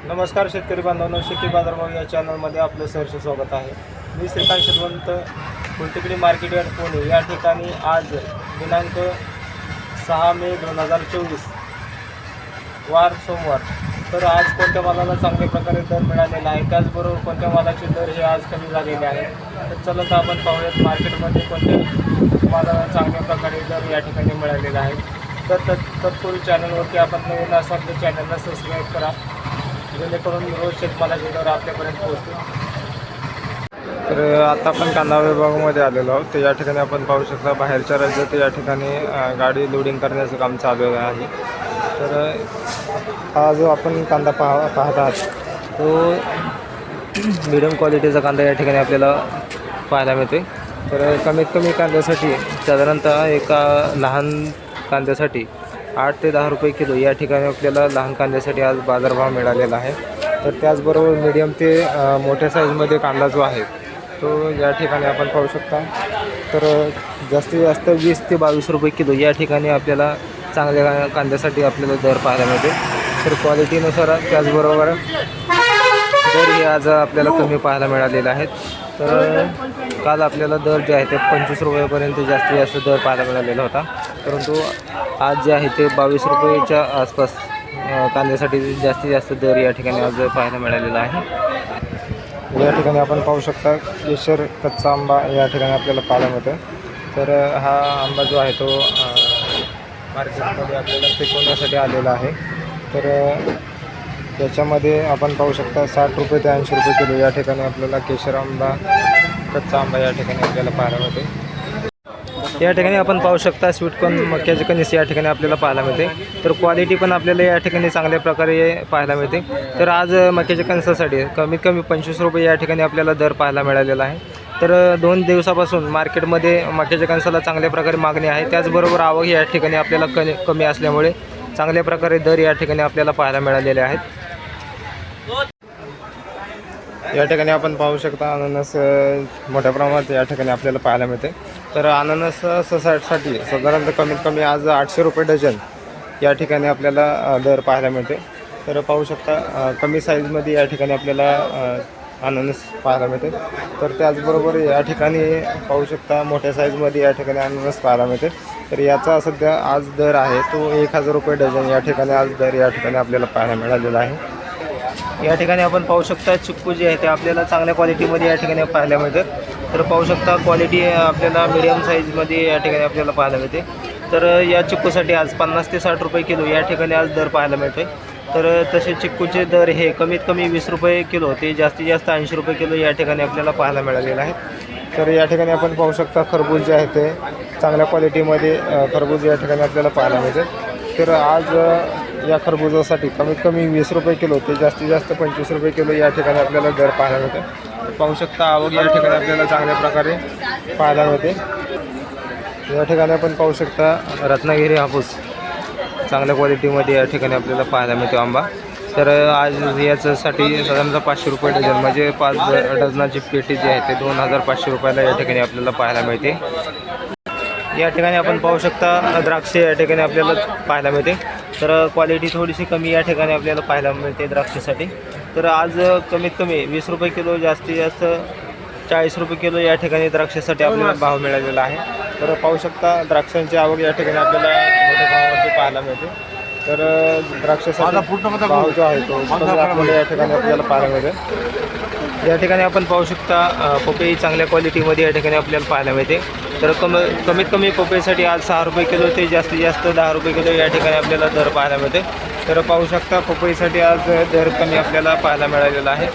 नमस्कार शेतकरी बांधवांनो, शेती बाजारभाव या चॅनलमध्ये आपलं सहर्ष स्वागत आहे. मी श्रीकांत शेतवंत, फुलटेकडी मार्केट यार्ड पुणे या ठिकाणी आज दिनांक 6 मे 2024 वार सोमवार. तर आज कोणत्या मालाला चांगल्या प्रकारे दर मिळालेला आहे, त्याचबरोबर कोणत्या मालाचे दर हे आज कमी झालेले आहेत. तर चला तर आपण पाहूयात मार्केटमध्ये कोणत्या मालाला चांगल्या प्रकारे दर या ठिकाणी मिळालेला आहे. तर तत्पूर्वी चॅनलवरती आपण नवीन असाल तर चॅनलला सबस्क्राईब करा, जेणेकरून रोज शेतमालाचे दर आपल्यापर्यंत पोहोचतील. तर आता आपण कांदा विभागामध्ये आलेलो आहोत. तर या ठिकाणी आपण पाहू शकता बाहेरच्या राज्यात या ठिकाणी गाडी लोडिंग करण्याचं काम चालू आहे. तर हा जो आपण कांदा पाहत आहात तो मिडियम क्वालिटीचा कांदा या ठिकाणी आपल्याला पाहायला मिळते. तर कमीत कमी कांद्यासाठी साधारणतः एका लहान कांद्यासाठी 8 ते 10 रुपये किलो या ठिकाणी आपल्याला लहान कांद्यासाठी आज बाजारभाव मिळालेला आहे. तर त्याचबरोबर मीडियम ते मोठ्या साईजमध्ये कांदा जो आहे तो या ठिकाणी आपण पाहू शकता. तर जास्तीत जास्त 20 ते 22 रुपये किलो या ठिकाणी आपल्याला चांगल्या कांद्यासाठी आपल्याला दर पाहायला मिळते. तर क्वालिटीनुसार त्याचबरोबर दर हे आज आपल्याला कमी पाहायला मिळालेले आहेत. तर काल आपल्याला दर जे आहे ते 25 रुपयापर्यंत जास्तीत जास्त दर पाहायला मिळालेला होता, परंतु आज जे आहे ते 22 रुपयेच्या आसपास कांद्यासाठी जास्तीत जास्त दर या ठिकाणी आज पाहायला मिळालेला आहे. या ठिकाणी आपण पाहू शकता केशर कच्चा आंबा या ठिकाणी आपल्याला पाहायला मिळतो. तर हा आंबा जो आहे तो मार्केटमध्ये आपल्याला पिकवण्यासाठी आलेला आहे. तर त्याच्यामध्ये आपण पाहू शकता 60 रुपये ते 80 रुपये किलो या ठिकाणी आपल्याला केशर आंबा कच्चा आंबा या ठिकाणी आपल्याला पाहायला मिळते. या ठिकाणी आपण पाहू शकता स्वीटकॉर्न मक्याचे कणीस या ठिकाणी आपल्याला पाहायला मिळते. तर क्वालिटी पण आपल्याला या ठिकाणी चांगल्या प्रकारे पाहायला मिळते. तर आज मक्याच्या कणसासाठी कमीत कमी 25 रुपये या ठिकाणी आपल्याला दर पाहायला मिळालेला आहे. तर 2 दिवसापासून मार्केटमध्ये मक्याच्या कणसाला चांगल्या प्रकारे मागणी आहे. त्याचबरोबर आवक या ठिकाणी आपल्याला कमी असल्यामुळे चांगल्या प्रकारे दर या ठिकाणी आपल्याला पाहायला मिळालेले आहेत. या ठिकाणी आपण पाहू शकता अननस मोठ्या प्रमाणात या ठिकाणी आपल्याला पाहायला मिळते. तर अननस साठी साधारणतः कमीत कमी आज 800 रुपये डझन या ठिकाणी आपल्याला दर पाहायला मिळते. तर पाहू शकता कमी साईजमध्ये या ठिकाणी आपल्याला अननस पाहायला मिळते. तर त्याचबरोबर या ठिकाणी पाहू शकता मोठ्या साईजमध्ये या ठिकाणी अननस पाहायला मिळते. तर याचा सध्या आज दर आहे तो 1000 रुपये डझन या ठिकाणी आज दर या ठिकाणी आपल्याला पाहायला मिळालेला आहे. या ठिकाणी आपण पाहू शकता चिक्कू जे आहे ते आपल्याला चांगल्या क्वालिटीमध्ये या ठिकाणी पाहायला मिळतात. तर पाहू शकता क्वालिटी आपल्याला मिडियम साईजमध्ये या ठिकाणी आपल्याला पाहायला मिळते. तर या चिक्कूसाठी आज 50 ते 60 रुपये किलो या ठिकाणी आज दर पाहायला मिळतो. तर तसे चिक्कूचे दर हे कमीत कमी 20 रुपये किलो ते जास्तीत जास्त 80 रुपये किलो या ठिकाणी आपल्याला पाहायला मिळालेलं आहे. तर या ठिकाणी आपण पाहू शकता खरबूज जे आहे ते चांगल्या क्वालिटीमध्ये खरबूज या ठिकाणी आपल्याला पाहायला मिळते. तर आज या खरबुजासाठी कमीत कमी 20 रुपये किलो ते जास्तीत जास्त 25 रुपये किलो या ठिकाणी आपल्याला दर पाहायला मिळते. पाहू शकता आवक या ठिकाणी आपल्याला चांगल्या प्रकारे पाहायला मिळते. या ठिकाणी आपण पाहू शकता रत्नागिरी हापूस चांगल्या क्वालिटीमध्ये या ठिकाणी आपल्याला पाहायला मिळतो आंबा. तर आज याच्यासाठी साधारणतः 500 रुपये डझन म्हणजे 5 डझनाची पेटी जी आहे ते 2500 रुपयाला या ठिकाणी आपल्याला पाहायला मिळते. या ठिकाणी आपण पाहू शकता द्राक्षे या ठिकाणी आपल्याला पाहायला मिळते. तर क्वालिटी थोडीशी कमी या ठिकाणी आपल्याला पाहायला मिळते द्राक्षासाठी. तर आज कमीत कमी 20 रुपये किलो जास्तीत जास्त 40 रुपये किलो या ठिकाणी द्राक्षासाठी आपल्याला भाव मिळालेला आहे. तर पाहू शकता द्राक्षांची आवक या ठिकाणी आपल्याला मोठ्या प्रमाणामध्ये पाहायला मिळते. तर द्राक्षासाठी भाव जो आहे तो या ठिकाणी आपल्याला पाहायला मिळते. या ठिकाणी आपण पाहू शकता पपई चांगल्या क्वालिटीमध्ये या ठिकाणी आपल्याला पाहायला मिळते. तर कमीत कमी पपईसाठी आज 6 रुपये किलो ते जास्तीत जास्त 10 रुपये किलो या ठिकाणी आपल्याला दर पाहायला मिळते. तर पाहू शकता पपईसाठी आज दर कमी आपल्याला पाहायला मिळालेला आहे.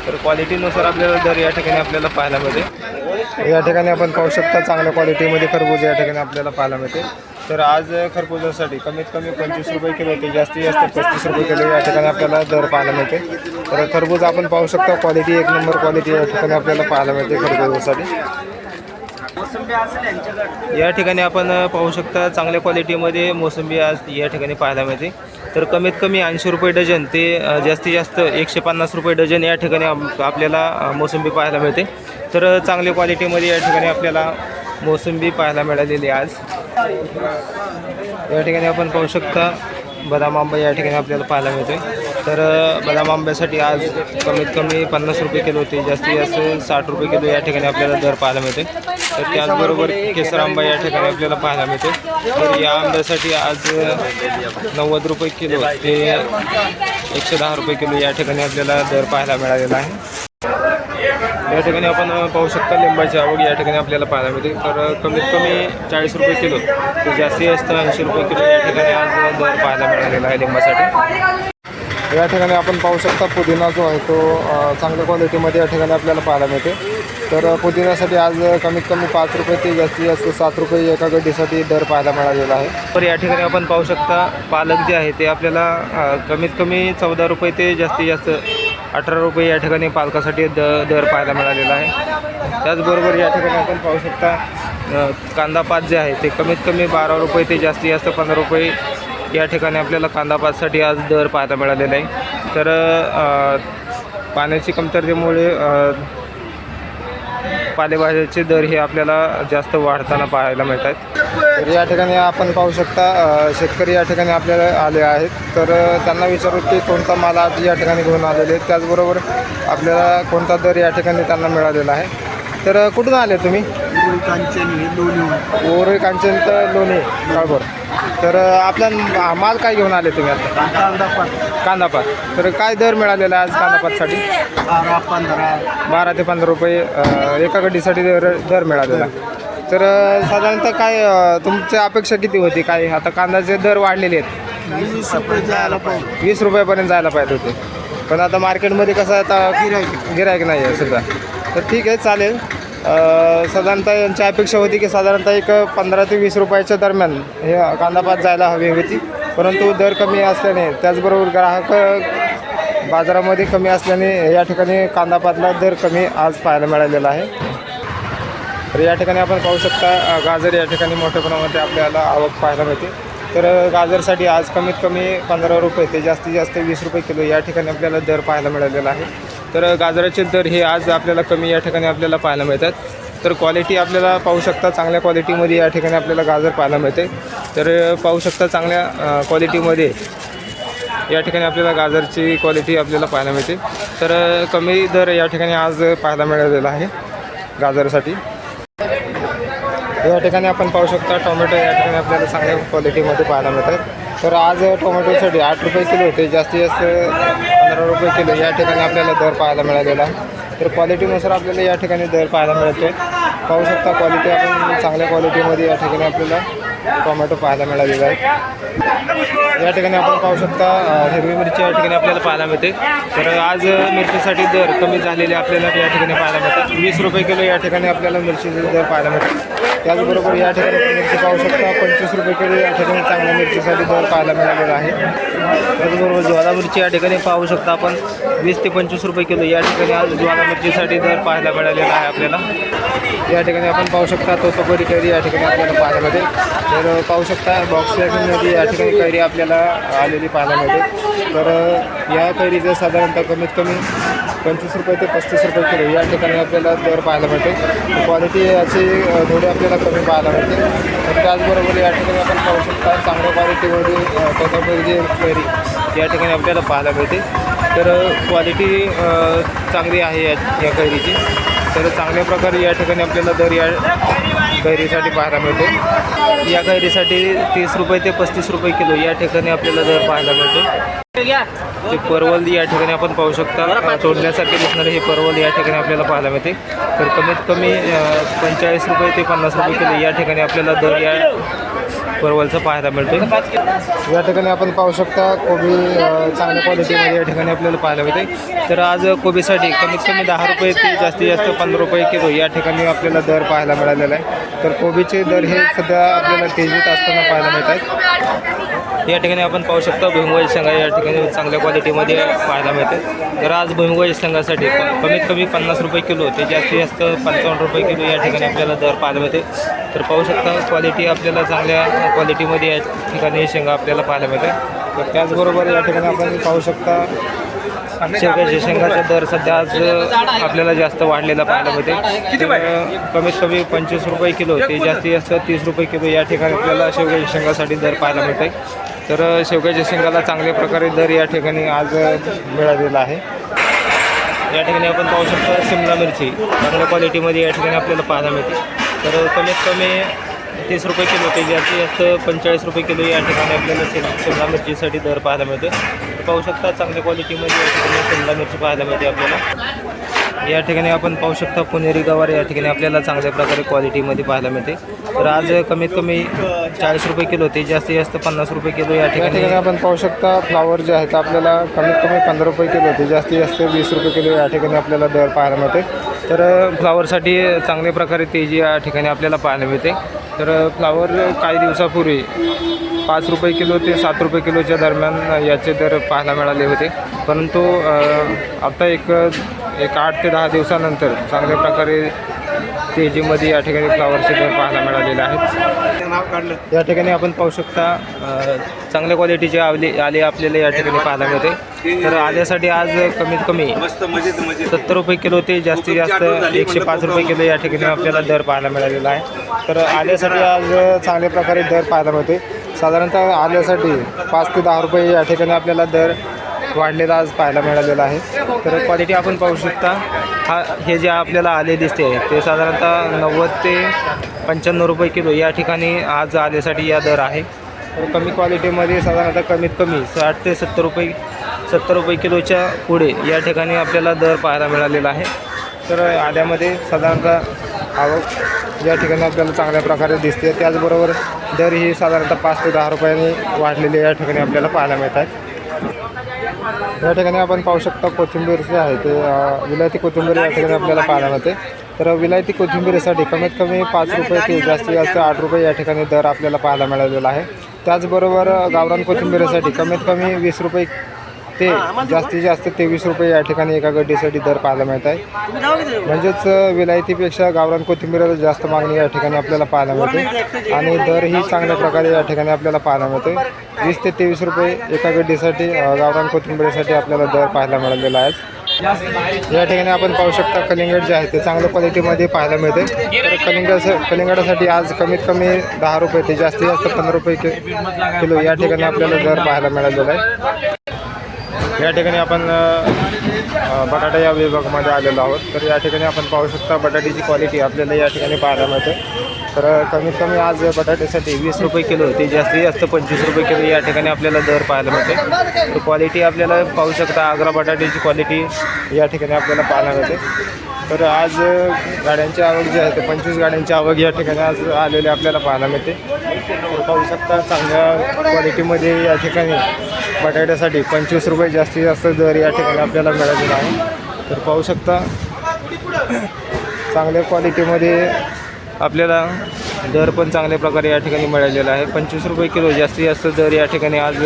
तर क्वालिटीनुसार आपल्याला दर या ठिकाणी आपल्याला पाहायला मिळते. या ठिकाणी आपण पाहू शकता चांगल्या क्वालिटीमध्ये खरबूज या ठिकाणी आपल्याला पाहायला मिळते. तर आज खरबुजासाठी कमीत कमी 25 रुपये किलो ते जास्तीत जास्त 35 रुपये किलो या ठिकाणी आपल्याला दर पाहायला मिळते. तर खरबूज आपण पाहू शकता क्वालिटी 1 नंबर क्वालिटी या ठिकाणी आपल्याला पाहायला मिळते खरबुजासाठी. या ठिकाणी आपण पाहू शकता चांगल्या क्वालिटीमध्ये मोसंबी आज या ठिकाणी पाहायला मिळते. तर कमीत कमी 80 रुपये डझन ते जास्तीत जास्त 150 रुपये डझन या ठिकाणी आपल्याला मोसंबी पाहायला मिळते. तर चांगल्या क्वालिटीमध्ये या ठिकाणी आपल्याला मोसंबी पाहायला मिळालेली आज. या ठिकाणी आपण पाहू शकता बदाम आंबा या ठिकाणी आपल्याला पाहायला मिळतो. तर बदाम आंब्यासाठी आज कमीत कमी 50 रुपये किलो होते, जास्तीत जास्त 60 रुपये किलो या ठिकाणी आपल्याला दर पाहायला मिळते. तर त्याचबरोबर केसर आंबा या ठिकाणी आपल्याला पाहायला मिळते. तर या आंब्यासाठी आज 90 रुपये किलो ते 110 रुपये किलो या ठिकाणी आपल्याला दर पाहायला मिळालेला आहे. या ठिकाणी आपण पाहू शकता लिंबाची आवक या ठिकाणी आपल्याला पाहायला मिळते. तर कमीत कमी 40 रुपये किलो तर जास्तीत जास्त 80 रुपये किलो या ठिकाणी आज दर पाहायला मिळालेला आहे लिंबासाठी. या ठिकाणी आपण पाहू शकता पुदिना जो आहे तो चांगल्या क्वालिटीमध्ये या ठिकाणी आपल्याला पाहायला मिळते. तर पुदिन्यासाठी आज कमीत कमी 5 रुपये ते जास्तीत जास्त 7 रुपये एका गड्डीसाठी दर पाहायला मिळालेला आहे. तर या ठिकाणी आपण पाहू शकता पालक जे आहे ते आपल्याला कमीत कमी 14 रुपये ते जास्तीत जास्त 18 रुपये या ठिकाणी पालकासाठी दर पाहायला मिळालेला आहे. त्याचबरोबर या ठिकाणी आपण पाहू शकता कांदा पात जे आहे ते कमीत कमी 12 रुपये ते जास्तीत जास्त 15 रुपये या ठिकाणी आपल्याला कांदा पातसाठी आज दर पाहायला मिळालेला आहे. तर पाण्याची कमतरतेमुळे पालेभाज्याचे दर हे आपल्याला जास्त वाढताना पाहायला मिळतात. तर या ठिकाणी आपण पाहू शकता शेतकरी या ठिकाणी आपल्याला आले आहेत. तर त्यांना विचारू की कोणता माल आज या ठिकाणी घेऊन आलेले आहेत, त्याचबरोबर आपल्याला कोणता दर या ठिकाणी त्यांना मिळालेला आहे. तर कुठून आले तुम्ही? ओरे कांचन तर लोणी काळभोर. तर आपला माल काय घेऊन आले तुम्ही आता? कांदापात. तर काय दर मिळालेला आहे आज कांदापातसाठी? 12 ते 15 रुपये एका गड्डीसाठी दर मिळालेला. तर साधारणतः काय तुमच्या अपेक्षा किती होती? काय आता कांद्याचे दर वाढलेले आहेत, 20 रुपयापर्यंत जायला पाहिजे होते, पण आता मार्केटमध्ये कसं आता गिराईक नाही आहे सुद्धा. तर ठीक आहे, चालेल. साधारणतः यांची अपेक्षा होती की साधारणतः एक 15 ते 20 रुपयाच्या दरम्यान हे कांदापात जायला हवी होती, परंतु दर कमी असल्याने त्याचबरोबर ग्राहक बाजारामध्ये कमी असल्याने या ठिकाणी कांदापातला दर कमी आज पाहायला मिळालेला आहे. तर या ठिकाणी आपण पाहू शकता गाजर या ठिकाणी मोठ्या प्रमाणामध्ये आपल्याला आवक पाहायला मिळते. तर गाजरसाठी आज कमीत कमी 15 रुपये ते जास्तीत जास्त 20 रुपये किलो या ठिकाणी आपल्याला दर पाहायला मिळालेला आहे. तर गाजराचे दर हे आज आपल्याला कमी या ठिकाणी आपल्याला पाहायला मिळतात. तर क्वालिटी आपल्याला पाहू शकता चांगल्या क्वालिटीमध्ये या ठिकाणी आपल्याला गाजर पाहायला मिळते. तर पाहू शकता चांगल्या क्वालिटीमध्ये या ठिकाणी आपल्याला गाजरची क्वालिटी आपल्याला पाहायला मिळते. तर कमी दर या ठिकाणी आज पाहायला मिळालेला आहे गाजरसाठी. या ठिकाणी आपण पाहू शकता टोमॅटो या ठिकाणी आपल्याला चांगल्या क्वालिटीमध्ये पाहायला मिळतात. तर आज टोमॅटोसाठी 8 रुपये किलो होते, जास्तीत जास्त 15 रुपये किलो या ठिकाणी आपल्याला दर पाहायला मिळालेला आहे. तर क्वालिटीनुसार आपल्याला या ठिकाणी दर पाहायला मिळतो आहे. पाहू शकता क्वालिटी आपण चांगल्या क्वालिटीमध्ये या ठिकाणी आपल्याला टोमॅटो पाहायला मिळालेला आहे. या ठिकाणी आपण पाहू शकता हिरवी मिरची या ठिकाणी आपल्याला पाहायला मिळते. तर आज मिरचीसाठी दर कमी झालेले आपल्याला या ठिकाणी पाहायला मिळतात. 20 रुपये किलो या ठिकाणी आपल्याला मिरचीचे दर पाहायला मिळतात. त्याचबरोबर या ठिकाणी मिरची पाहू शकता 25 रुपये किलो या ठिकाणी चांगल्या मिरचीसाठी दर पाहायला मिळालेला आहे. त्याचबरोबर ज्वाला मिरची या ठिकाणी पाहू शकता आपण 20 ते 25 रुपये किलो या ठिकाणी आज ज्वाला मिरचीसाठी दर पाहायला मिळालेला आहे आपल्याला. या ठिकाणी आपण पाहू शकता तोतापुरी कैरी या ठिकाणी आपल्याला पाहायला मिळते. तर पाहू शकता बॉक्समध्ये या ठिकाणी कैरी आपल्याला आलेली पाहायला मिळते. तर या कैरीचं साधारणतः कमीत कमी 25 रुपये ते 35 रुपये किलो या ठिकाणी आपल्याला दर पाहायला मिळते. क्वालिटी याची थोडी आपल्याला कमी पाहायला मिळते. तर त्याचबरोबर या ठिकाणी आपण पाहू शकता चांगल्या क्वालिटीमध्ये तोतापुरी कैरी या ठिकाणी आपल्याला पाहायला मिळते. तर क्वालिटी चांगली आहे या कैरीची. तर चांगल्या प्रकारे या ठिकाणी आपल्याला दर या कैरीसाठी पाहायला मिळतो. या कैरीसाठी 30 रुपये ते 35 रुपये किलो या ठिकाणी आपल्याला दर पाहायला मिळतो. ते परवल या ठिकाणी आपण पाहू शकता तोडण्यासारखे दिसणारे हे परवल या ठिकाणी आपल्याला पाहायला मिळते. तर कमीत कमी 45 रुपये ते 50 रुपये किलो या ठिकाणी आपल्याला दर या परवलचं पाहायला मिळतो. या ठिकाणी आपण पाहू शकता कोबी चांगल्या क्वालिटीमध्ये या ठिकाणी आपल्याला पाहायला मिळते. तर आज कोबीसाठी कमीत कमी 10 रुपये ते जास्तीत जास्त 15 रुपये किलो या ठिकाणी आपल्याला दर पाहायला मिळालेला आहे. तर कोबीचे दर हे सध्या आपल्याला तेजीत असताना पाहायला मिळतात. या ठिकाणी आपण पाहू शकता भुईमुगाच्या शेंगा या ठिकाणी चांगल्या क्वालिटीमध्ये पाहायला मिळते. तर आज भुईमुगाच्या शेंगासाठी कमीत कमी 50 रुपये किलो ते जास्तीत जास्त 55 रुपये किलो या ठिकाणी आपल्याला दर पाहायला मिळते. तर पाहू शकता क्वालिटी आपल्याला चांगल्या क्वालिटीमध्ये या ठिकाणी शेंगा आपल्याला पाहायला मिळते. तर त्याचबरोबर या ठिकाणी आपण पाहू शकता शेवग्याच्या शेंगाचा दर सध्या आज आपल्याला जास्त वाढलेला पाहायला मिळते. कमीत कमी 25 रुपये किलो ते जास्तीत जास्त 30 रुपये किलो या ठिकाणी आपल्याला शेवग्याच्या शेंगासाठी दर पाहायला मिळते. तर शेवग्याच्या शेंगाला चांगल्या प्रकारे दर या ठिकाणी आज मिळालेला आहे। या ठिकाणी आपण पाहू शकतो शिमला मिरची चांगल्या क्वालिटीमध्ये या ठिकाणी आपल्याला पाहायला मिळते। तर कमीत कमी 30 रुपये किलो ते जास्तीत जास्त 45 रुपये किलो या ठिकाणी आपल्याला शिमला मिरचीसाठी दर पाहायला मिळते। पाहू शकता चांगल्या क्वालिटीमध्ये या ठिकाणी शिमला मिरची पाहायला मिळते आपल्याला। या ठिकाणी आपण पाहू शकता पुणेरी गवार या ठिकाणी आपल्याला चांगल्या प्रकारे क्वालिटीमध्ये पाहायला मिळते। तर आज कमीत कमी 40 रुपये किलो ते जास्तीत जास्त 50 रुपये किलो या ठिकाणी आपण पाहू शकता। फ्लावर जे आहेत आपल्याला कमीत कमी 15 रुपये किलो ते जास्तीत जास्त 20 रुपये किलो या ठिकाणी आपल्याला दर पाहायला मिळते। तर फ्लावरसाठी चांगल्या प्रकारे तेजी या ठिकाणी आपल्याला पाहायला मिळते। तर फ्लावर काही दिवसापूर्वी 5 रुपये किलो ते 7 रुपये किलोच्या दरम्यान याचे दर पाहायला मिळाले होते, परंतु आता एक 8 ते 10 दिवसानंतर चांगल्या प्रकारे तेजीमध्ये या ठिकाणी फ्लावरचे दर पाहायला मिळालेले आहेत। या ठिकाणी आपण पाहू शकता चांगल्या क्वालिटीचे आले आपल्याला या ठिकाणी पाहायला मिळते। तर आल्यासाठी आज कमीत कमी 70 रुपये किलो ते जास्तीत जास्त 105 रुपये किलो या ठिकाणी आपल्याला दर पाहायला मिळालेला आहे। तर आल्यासाठी आज चांगल्या प्रकारे दर पाहायला मिळते। साधारणतः आल्यासाठी 5 ते 10 रुपये या ठिकाणी आपल्याला दर वाढलेला आज पाहायला मिळालेला आहे। तर क्वालिटी आपण पाहू शकता हे जे आपल्याला आले दिसते ते साधारणतः 90 ते 95 रुपये किलो या ठिकाणी आज आल्यासाठी या दर आहे। तर कमी क्वालिटीमध्ये साधारणतः कमीत कमी 60 ते 70 रुपये किलोच्या पुढे या ठिकाणी आपल्याला दर पाहायला मिळालेला आहे। तर आल्यामध्ये साधारणतः आवक या ठिकाणी आपल्याला चांगल्या प्रकारे दिसते। त्याचबरोबर दर ही साधारणतः 5 ते 10 रुपयांनी वाढलेले या ठिकाणी आपल्याला पाहायला मिळतात। या ठिकाणी आपण पाहू शकता कोथिंबीर जे आहे ते विलायती कोथिंबीर या ठिकाणी आपल्याला पाहायला मिळते। तर विलायती कोथिंबीरीसाठी कमीत कमी 5 रुपये ते जास्तीत जास्त 8 रुपये या ठिकाणी दर आपल्याला पाहायला मिळालेला आहे। त्याचबरोबर गावरान कोथिंबीरीसाठी कमीत कमी 20 रुपये ते जास्तीत जास्त 23 रुपये या ठिकाणी एका गड्डीसाठी दर पाहायला मिळत आहे। म्हणजेच विलायतीपेक्षा गावरान कोथिंबीरीला जास्त मागणी या ठिकाणी आपल्याला पाहायला मिळते आणि दर ही चांगल्या प्रकारे या ठिकाणी आपल्याला पाहायला मिळते। 20 ते 23 रुपये एका गड्डीसाठी गावरान कोथिंबीरीसाठी आपल्याला दर पाहायला मिळालेला आहे। या ठिकाणी आपण पाहू शकता कलिंगड जे आहे ते चांगल्या क्वालिटीमध्ये पाहायला मिळते। तर कलिंगडासाठी आज कमीत कमी 10 रुपये ते जास्तीत जास्त 15 रुपये किलो या ठिकाणी आपल्याला दर पाहायला मिळालेला आहे। या ठिकाणी आपण बटाटा या विभागामध्ये आलेलो आहोत। तर या ठिकाणी आपण पाहू शकता बटाट्याची क्वालिटी आपल्याला या ठिकाणी पाहायला मिळते। तर कमीत कमी आज बटाट्यासाठी 20 रुपये किलो ते जास्तीत जास्त 25 रुपये किलो या ठिकाणी आपल्याला दर पाहायला मिळते। तर क्वालिटी आपल्याला पाहू शकता आग्रा बटाट्याची क्वालिटी या ठिकाणी आपल्याला पाहायला मिळते। तर आज गाड्यांची आवक जी आहे ते 25 गाड्यांची आवक या ठिकाणी आज आलेले आपल्याला पाहायला मिळते। तर पाहू शकता चांगल्या क्वालिटीमध्ये या ठिकाणी बटाट्यासाठी 25 रुपये जास्तीत जास्त दर या ठिकाणी आपल्याला मिळालेला आहे। तर पाहू शकता चांगल्या क्वालिटीमध्ये आपल्याला दर पण चांगल्या प्रकारे या ठिकाणी मिळालेला आहे। 25 रुपये किलो जास्तीत जास्त दर या ठिकाणी आज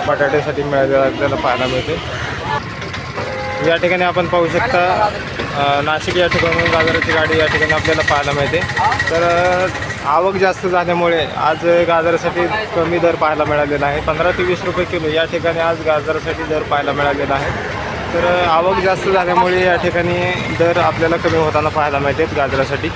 बटाट्यासाठी मिळालेला आपल्याला पाहायला मिळते। या ठिकाणी आपण पाहू शकता नाशिक या ठिकाणी गाजराची गाडी या ठिकाणी आपल्याला पाहायला मिळते। तर आवक जास्त झाल्यामुळे आज गाजरासाठी कमी दर पाहायला मिळालेला आहे। 15 ते 20 रुपये किलो या ठिकाणी आज गाजरासाठी दर पाहायला मिळालेला आहे। तर आवक जास्त झाल्यामुळे या ठिकाणी दर आपल्याला कमी होताना पाहायला मिळते गाजरासाठी।